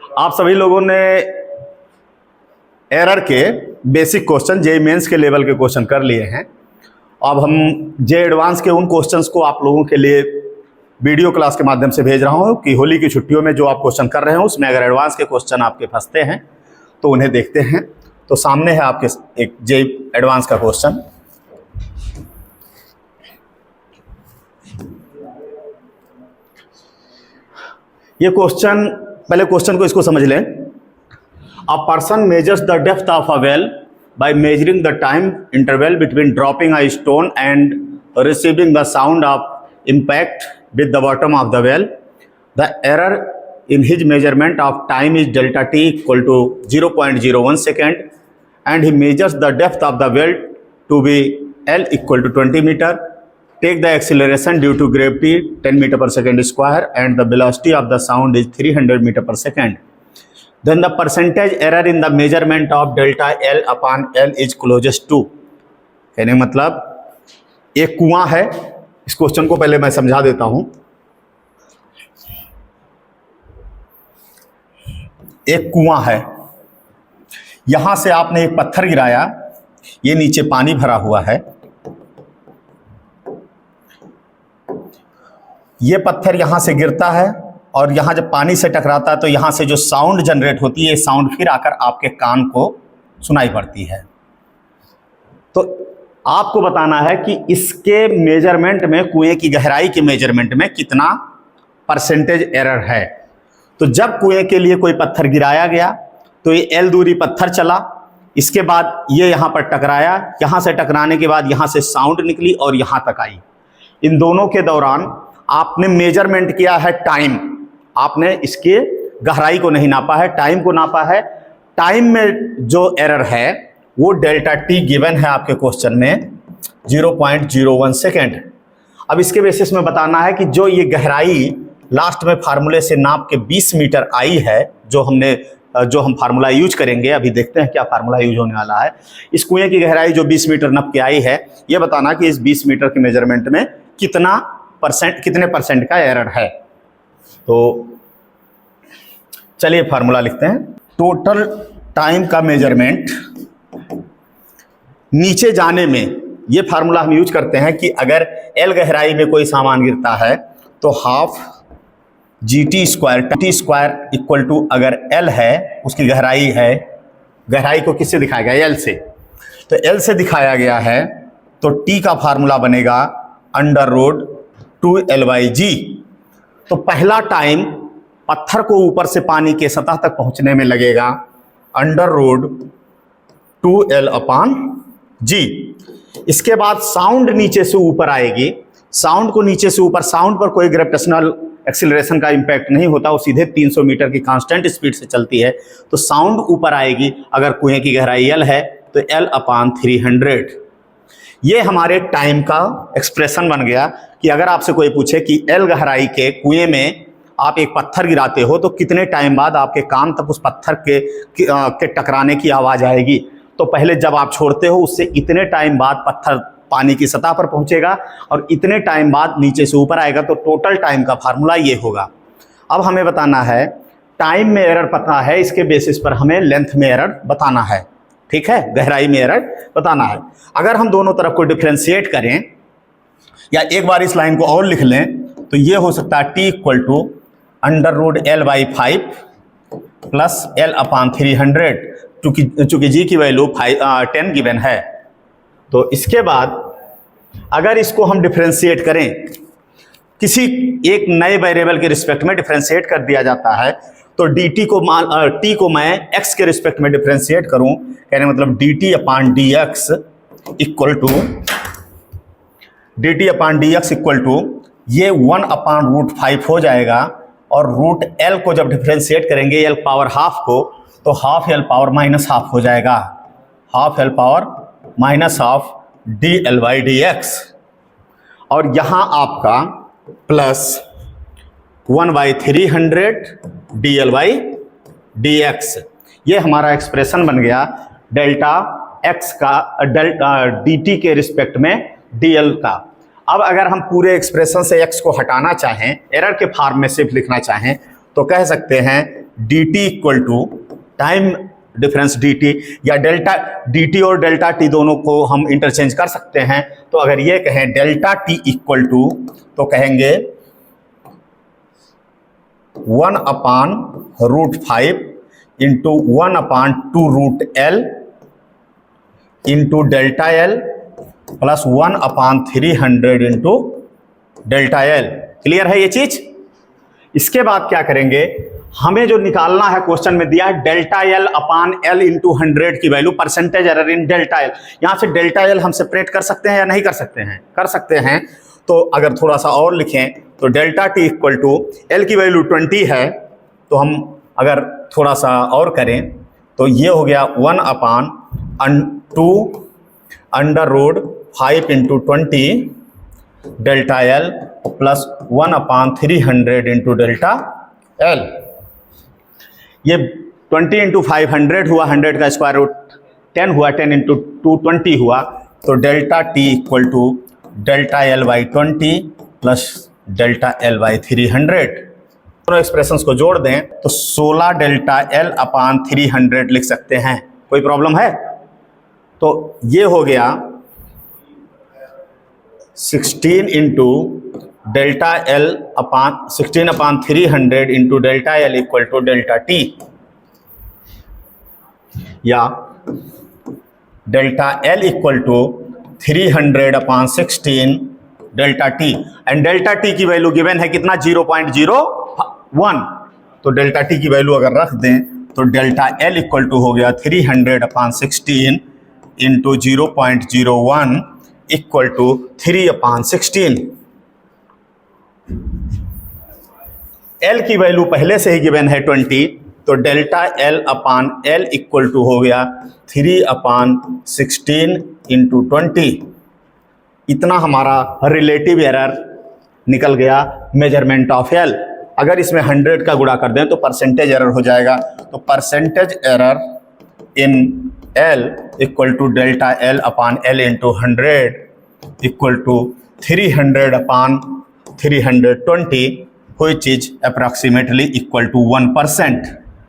आप सभी लोगों ने एरर के बेसिक क्वेश्चन जेईई मेंस के लेवल के क्वेश्चन कर लिए हैं। अब हम जेईई एडवांस के उन क्वेश्चंस को आप लोगों के लिए वीडियो क्लास के माध्यम से भेज रहा हूं कि होली की छुट्टियों में जो आप क्वेश्चन कर रहे हैं उसमें अगर एडवांस के क्वेश्चन आपके फंसते हैं तो उन्हें देखते हैं। तो सामने है आपके एक जेईई एडवांस का क्वेश्चन। ये क्वेश्चन, पहले क्वेश्चन को इसको समझ लें। A person measures the depth of a well by measuring the time interval between dropping a stone and receiving the sound of impact with the bottom of the well. The error in his measurement of time is delta t equal to 0.01 second, and he measures the depth of the well to be L equal to 20 meter. Take the acceleration due to gravity 10 meter per second square and the velocity of the sound is 300 meter per second. Then the percentage error in the measurement of delta L upon L is closest to. कहने मतलब एक कुआं है। इस question को पहले मैं समझा देता हूं। एक कुआं है, यहां से आपने एक पत्थर गिराया, ये नीचे पानी भरा हुआ है। ये पत्थर यहां से गिरता है और यहाँ जब पानी से टकराता है तो यहाँ से जो साउंड जनरेट होती है, साउंड फिर आकर आपके कान को सुनाई पड़ती है। तो आपको बताना है कि इसके मेजरमेंट में, कुएं की गहराई के मेजरमेंट में कितना परसेंटेज एरर है। तो जब कुएं के लिए कोई पत्थर गिराया गया तो ये L दूरी पत्थर चला, इसके बाद ये यहाँ पर टकराया, यहाँ से टकराने के बाद यहाँ से साउंड निकली और यहाँ तक आई। इन दोनों के दौरान आपने मेजरमेंट किया है टाइम, आपने इसके गहराई को नहीं नापा है, टाइम को नापा है। टाइम में जो एरर है वो डेल्टा टी गिवन है आपके क्वेश्चन में 0.01 सेकेंड। अब इसके बेसिस में बताना है कि जो ये गहराई लास्ट में फार्मूले से नाप के 20 मीटर आई है, जो हम फार्मूला यूज करेंगे, अभी देखते हैं क्या फार्मूला यूज होने वाला है। इस कुएं की गहराई जो 20 मीटर नप के आई है, ये बताना कि इस 20 मीटर के मेजरमेंट में कितने परसेंट का एरर है। तो चलिए फार्मूला लिखते हैं। टोटल टाइम का मेजरमेंट नीचे जाने में, ये फार्मूला हम यूज करते हैं कि अगर L गहराई में कोई सामान गिरता है तो half GT square t square equal to, अगर L है उसकी गहराई है, गहराई को किससे दिखाया गया? L से। तो L से दिखाया गया है तो T का फार्मूला बनेगा अंडर रूट 2L/G। तो पहला टाइम पत्थर को ऊपर से पानी के सतह तक पहुंचने में लगेगा अंडर रूट 2L/G। इसके बाद साउंड नीचे से ऊपर आएगी, साउंड को नीचे से ऊपर, साउंड पर कोई ग्रेविटेशनल एक्सीलरेशन का इंपैक्ट नहीं होता, वो सीधे 300 मीटर की कांस्टेंट स्पीड से चलती है। तो साउंड ऊपर आएगी, अगर कुएं की गहराई L है तो L/300। ये हमारे टाइम का एक्सप्रेशन बन गया कि अगर आपसे कोई पूछे कि L गहराई के कुएं में आप एक पत्थर गिराते हो तो कितने टाइम बाद आपके कान तक उस पत्थर के टकराने की आवाज़ आएगी, तो पहले जब आप छोड़ते हो उससे इतने टाइम बाद पत्थर पानी की सतह पर पहुंचेगा और इतने टाइम बाद नीचे से ऊपर आएगा। तो टोटल टाइम का फार्मूला ये होगा। अब हमें बताना है टाइम में एरर पता है, इसके बेसिस पर हमें लेंथ में एरर बताना है। ठीक है, गहराई में एरर बताना है। अगर हम दोनों तरफ को डिफ्रेंशिएट करें या एक बार इस लाइन को और लिख लें तो ये हो सकता है T equal to under root L/5 plus L/300, चूंकि G की वैल्यू 10 गिवन है। तो इसके बाद अगर इसको हम डिफ्रेंशिएट करें, किसी एक नए वेरिएबल के रिस्पेक्ट में डिफ्रेंशिएट कर दिया जाता है, तो dt को t को मैं x के रिस्पेक्ट में डिफ्रेंशिएट करूं, कहने मतलब dt/dx इक्वल टू ये 1/√5 हो जाएगा। और रूट L को जब डिफ्रेंशिएट करेंगे L पावर हाफ को, तो हाफ L पावर -½ हो जाएगा, हाफ L पावर -½ dL/dx। और यहाँ आपका प्लस 1/300 dL/dx। ये हमारा एक्सप्रेशन बन गया डेल्टा x का, dt के रिस्पेक्ट में dl का। अब अगर हम पूरे एक्सप्रेशन से x को हटाना चाहें, एरर के फॉर्म में सिर्फ लिखना चाहें, तो कह सकते हैं dt equal to time difference dt, या डेल्टा dt और डेल्टा t दोनों को हम इंटरचेंज कर सकते हैं। तो अगर ये कहें डेल्टा t इक्वल टू, तो कहेंगे 1/√5 into 1/2 root L into delta L plus 1/300 into delta L। Clear है ये चीज? इसके बाद क्या करेंगे, हमें जो निकालना है क्वेश्चन में दिया है delta L upon L into 100 की वैल्यू, परसेंटेज एरर इन डेल्टा L। यहां से डेल्टा L हम सेपरेट कर सकते हैं या नहीं कर सकते हैं? कर सकते हैं। तो अगर थोड़ा सा और लिखें तो delta t equal to L की वैल्यू 20 है, तो हम अगर थोड़ा सा और करें तो ये हो गया 1/2 √5 into 20 delta L plus 1/300 into delta L। ये 20 इंटू 500 हुआ, 100 का स्क्वायर रूट 10 हुआ, 10 इंटू 2 20 हुआ। तो delta t equal to delta L by 20 plus delta L by 300। दोनों एक्सप्रेशंस को जोड़ दें तो 16 डेल्टा L अपान 300 लिख सकते हैं। कोई प्रॉब्लम है? तो ये हो गया 16 into delta L upon 16/300 into delta L equal to delta t, या delta L equal to 300/16 delta t। And delta t की वैल्यू गिवन है कितना? 0.01। तो डेल्टा t की वैल्यू अगर रख दें तो डेल्टा L इक्वल टू हो गया 300/16 इंटू 0.01 इक्वल टू 3/16। L की वैल्यू पहले से ही गिवन है 20, तो delta L upon L equal to हो गया 3/16 इंटू 20। इतना हमारा रिलेटिव एरर निकल गया मेजरमेंट ऑफ L। अगर इसमें 100 का गुणा कर दें तो परसेंटेज एरर हो जाएगा। तो percentage error in L equal to delta L upon L into 100 equal to 300/320 which is approximately equal to 1%।